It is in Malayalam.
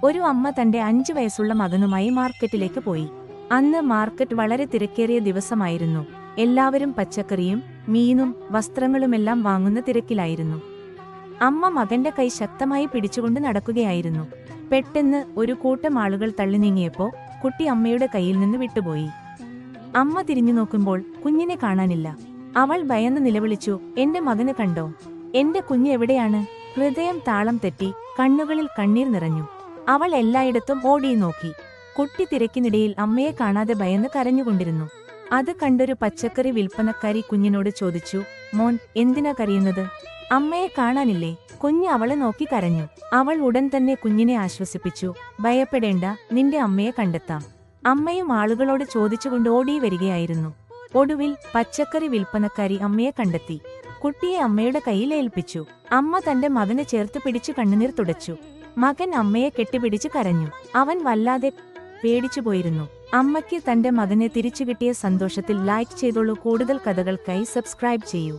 ഒരു അമ്മ തന്റെ 5 വയസ്സുള്ള മകനുമായി മാർക്കറ്റിലേക്ക് പോയി. അന്ന് മാർക്കറ്റ് വളരെ തിരക്കേറിയ ദിവസമായിരുന്നു. എല്ലാവരും പച്ചക്കറിയും മീനും വസ്ത്രങ്ങളുമെല്ലാം വാങ്ങുന്ന തിരക്കിലായിരുന്നു. അമ്മ മകന്റെ കൈ ശക്തമായി പിടിച്ചുകൊണ്ട് നടക്കുകയായിരുന്നു. പെട്ടെന്ന് ഒരു കൂട്ടം ആളുകൾ തള്ളി നീങ്ങിയപ്പോ കുട്ടി അമ്മയുടെ കയ്യിൽ നിന്ന് വിട്ടുപോയി. അമ്മ തിരിഞ്ഞു നോക്കുമ്പോൾ കുഞ്ഞിനെ കാണാനില്ല. അവൾ ഭയന്ന് നിലവിളിച്ചു, "എന്റെ മകന് കണ്ടോ? എന്റെ കുഞ്ഞ് എവിടെയാണ്?" ഹൃദയം താളം തെറ്റി, കണ്ണുകളിൽ കണ്ണീർ നിറഞ്ഞു. അവൾ എല്ലായിടത്തും ഓടി നോക്കി. കുട്ടി തിരക്കിനിടയിൽ അമ്മയെ കാണാതെ ഭയന്ന് കരഞ്ഞുകൊണ്ടിരുന്നു. അത് കണ്ടൊരു പച്ചക്കറി വിൽപ്പനക്കാരി കുഞ്ഞിനോട് ചോദിച്ചു, "മോൻ, എന്തിനാ കരയുന്നത്? അമ്മയെ കാണാനില്ലേ?" കുഞ്ഞ് അവളെ നോക്കി കരഞ്ഞു. അവൾ ഉടൻ തന്നെ കുഞ്ഞിനെ ആശ്വസിപ്പിച്ചു, "ഭയപ്പെടേണ്ട, നിന്റെ അമ്മയെ കണ്ടെത്താം." അമ്മയും ആളുകളോട് ചോദിച്ചുകൊണ്ട് ഓടി വരികയായിരുന്നു. ഒടുവിൽ പച്ചക്കറി വിൽപ്പനക്കാരി അമ്മയെ കണ്ടെത്തി. കുട്ടിയെ അമ്മയുടെ കയ്യിൽ ഏൽപ്പിച്ചു. അമ്മ തന്റെ മകനെ ചേർത്ത് പിടിച്ചു കണ്ണുനീർ തുടച്ചു. മകൻ അമ്മയെ കെട്ടിപ്പിടിച്ച് കരഞ്ഞു. അവൻ വല്ലാതെ പേടിച്ചുപോയിരുന്നു. അമ്മയ്ക്ക് തന്റെ മകനെ തിരിച്ചു കിട്ടിയ സന്തോഷത്തിൽ ലൈക്ക് ചെയ്തോളൂ. കൂടുതൽ കഥകൾക്കായി സബ്സ്ക്രൈബ് ചെയ്യൂ.